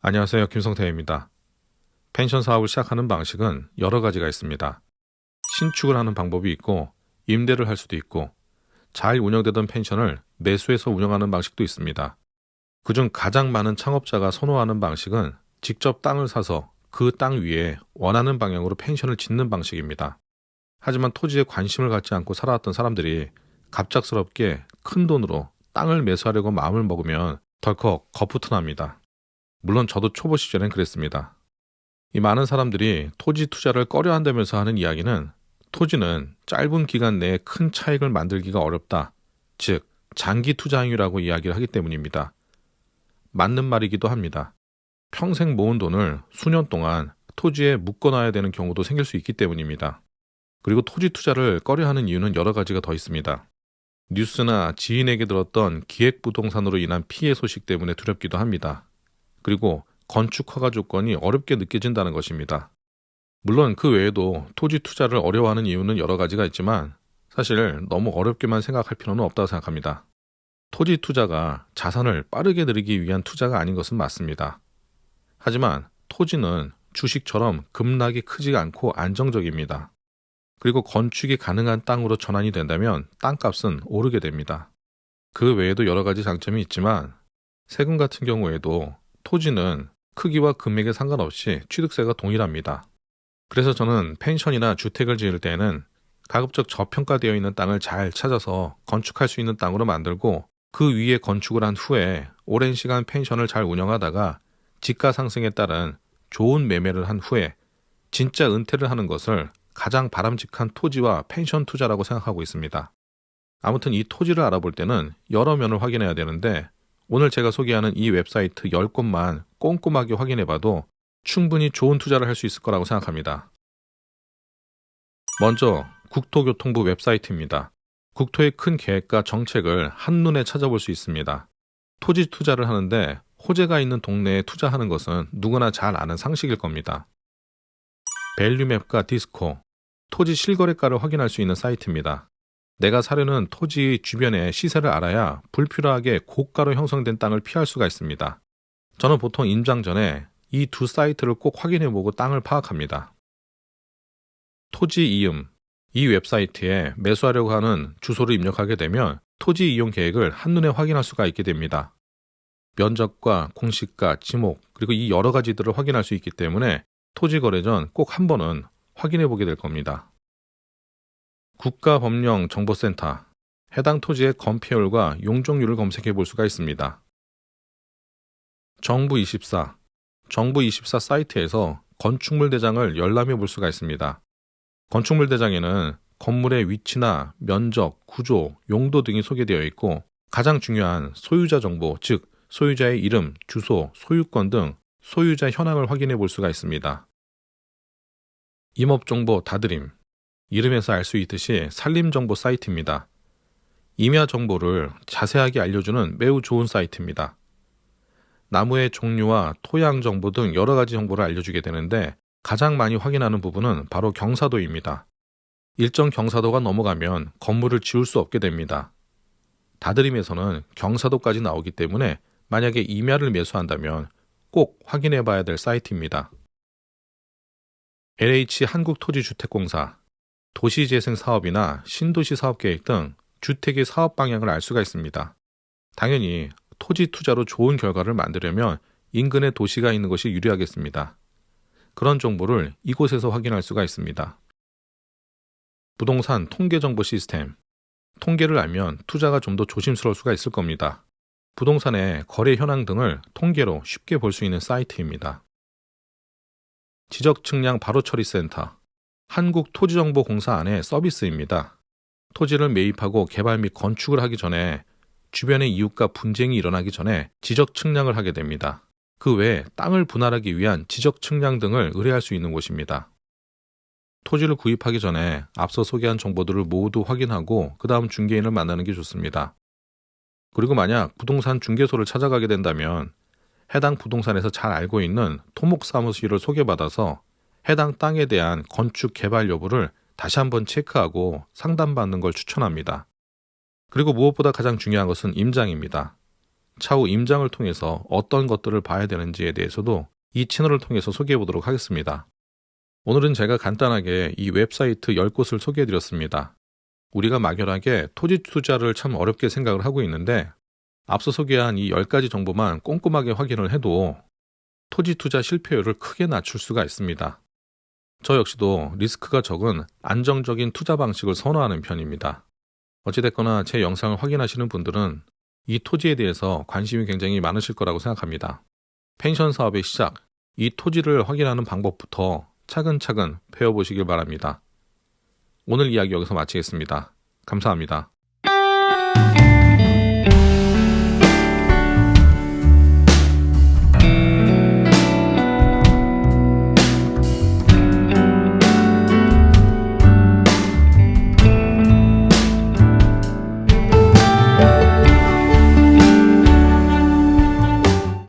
안녕하세요. 김성태입니다. 펜션 사업을 시작하는 방식은 여러 가지가 있습니다. 신축을 하는 방법이 있고 임대를 할 수도 있고 잘 운영되던 펜션을 매수해서 운영하는 방식도 있습니다. 그중 가장 많은 창업자가 선호하는 방식은 직접 땅을 사서 그 땅 위에 원하는 방향으로 펜션을 짓는 방식입니다. 하지만 토지에 관심을 갖지 않고 살아왔던 사람들이 갑작스럽게 큰 돈으로 땅을 매수하려고 마음을 먹으면 덜컥 겁부터 납니다. 물론 저도 초보 시절엔 그랬습니다. 이 많은 사람들이 토지 투자를 꺼려한다면서 하는 이야기는 토지는 짧은 기간 내에 큰 차익을 만들기가 어렵다. 즉, 장기 투자 행위라고 이야기를 하기 때문입니다. 맞는 말이기도 합니다. 평생 모은 돈을 수년 동안 토지에 묶어놔야 되는 경우도 생길 수 있기 때문입니다. 그리고 토지 투자를 꺼려하는 이유는 여러 가지가 더 있습니다. 뉴스나 지인에게 들었던 기획부동산으로 인한 피해 소식 때문에 두렵기도 합니다. 그리고 건축 허가 조건이 어렵게 느껴진다는 것입니다. 물론 그 외에도 토지 투자를 어려워하는 이유는 여러 가지가 있지만 사실 너무 어렵게만 생각할 필요는 없다고 생각합니다. 토지 투자가 자산을 빠르게 늘리기 위한 투자가 아닌 것은 맞습니다. 하지만 토지는 주식처럼 급락이 크지 않고 안정적입니다. 그리고 건축이 가능한 땅으로 전환이 된다면 땅값은 오르게 됩니다. 그 외에도 여러 가지 장점이 있지만 세금 같은 경우에도 토지는 크기와 금액에 상관없이 취득세가 동일합니다. 그래서 저는 펜션이나 주택을 지을 때에는 가급적 저평가되어 있는 땅을 잘 찾아서 건축할 수 있는 땅으로 만들고 그 위에 건축을 한 후에 오랜 시간 펜션을 잘 운영하다가 지가 상승에 따른 좋은 매매를 한 후에 진짜 은퇴를 하는 것을 가장 바람직한 토지와 펜션 투자라고 생각하고 있습니다. 아무튼 이 토지를 알아볼 때는 여러 면을 확인해야 되는데 오늘 제가 소개하는 이 웹사이트 10곳만 꼼꼼하게 확인해봐도 충분히 좋은 투자를 할 수 있을 거라고 생각합니다. 먼저 국토교통부 웹사이트입니다. 국토의 큰 계획과 정책을 한눈에 찾아볼 수 있습니다. 토지 투자를 하는데 호재가 있는 동네에 투자하는 것은 누구나 잘 아는 상식일 겁니다. 밸류맵과 디스코, 토지 실거래가를 확인할 수 있는 사이트입니다. 내가 사려는 토지의 주변의 시세를 알아야 불필요하게 고가로 형성된 땅을 피할 수가 있습니다. 저는 보통 임장 전에 이 두 사이트를 꼭 확인해보고 땅을 파악합니다. 토지 이음, 이 웹사이트에 매수하려고 하는 주소를 입력하게 되면 토지 이용 계획을 한눈에 확인할 수가 있게 됩니다. 면적과 공시가, 지목, 그리고 이 여러 가지들을 확인할 수 있기 때문에 토지 거래 전 꼭 한 번은 확인해보게 될 겁니다. 국가법령정보센터, 해당 토지의 건폐율과 용적률을 검색해 볼 수가 있습니다. 정부24, 정부24 사이트에서 건축물 대장을 열람해 볼 수가 있습니다. 건축물 대장에는 건물의 위치나 면적, 구조, 용도 등이 소개되어 있고 가장 중요한 소유자 정보, 즉 소유자의 이름, 주소, 소유권 등 소유자 현황을 확인해 볼 수가 있습니다. 임업정보 다드림, 이름에서 알 수 있듯이 산림정보 사이트입니다. 임야 정보를 자세하게 알려주는 매우 좋은 사이트입니다. 나무의 종류와 토양 정보 등 여러 가지 정보를 알려주게 되는데 가장 많이 확인하는 부분은 바로 경사도입니다. 일정 경사도가 넘어가면 건물을 지을 수 없게 됩니다. 다드림에서는 경사도까지 나오기 때문에 만약에 임야를 매수한다면 꼭 확인해 봐야 될 사이트입니다. LH 한국토지주택공사, 도시재생 사업이나 신도시 사업계획 등 주택의 사업 방향을 알 수가 있습니다. 당연히 토지 투자로 좋은 결과를 만들려면 인근에 도시가 있는 것이 유리하겠습니다. 그런 정보를 이곳에서 확인할 수가 있습니다. 부동산 통계정보 시스템, 통계를 알면 투자가 좀 더 조심스러울 수가 있을 겁니다. 부동산의 거래 현황 등을 통계로 쉽게 볼 수 있는 사이트입니다. 지적측량 바로처리센터, 한국토지정보공사 안의 서비스입니다. 토지를 매입하고 개발 및 건축을 하기 전에 주변의 이웃과 분쟁이 일어나기 전에 지적 측량을 하게 됩니다. 그 외에 땅을 분할하기 위한 지적 측량 등을 의뢰할 수 있는 곳입니다. 토지를 구입하기 전에 앞서 소개한 정보들을 모두 확인하고 그 다음 중개인을 만나는 게 좋습니다. 그리고 만약 부동산 중개소를 찾아가게 된다면 해당 부동산에서 잘 알고 있는 토목사무실을 소개받아서 해당 땅에 대한 건축 개발 여부를 다시 한번 체크하고 상담받는 걸 추천합니다. 그리고 무엇보다 가장 중요한 것은 임장입니다. 차후 임장을 통해서 어떤 것들을 봐야 되는지에 대해서도 이 채널을 통해서 소개해 보도록 하겠습니다. 오늘은 제가 간단하게 이 웹사이트 10곳을 소개해 드렸습니다. 우리가 막연하게 토지 투자를 참 어렵게 생각을 하고 있는데 앞서 소개한 이 10가지 정보만 꼼꼼하게 확인을 해도 토지 투자 실패율을 크게 낮출 수가 있습니다. 저 역시도 리스크가 적은 안정적인 투자 방식을 선호하는 편입니다. 어찌됐거나 제 영상을 확인하시는 분들은 이 토지에 대해서 관심이 굉장히 많으실 거라고 생각합니다. 펜션 사업의 시작, 이 토지를 확인하는 방법부터 차근차근 배워보시길 바랍니다. 오늘 이야기 여기서 마치겠습니다. 감사합니다.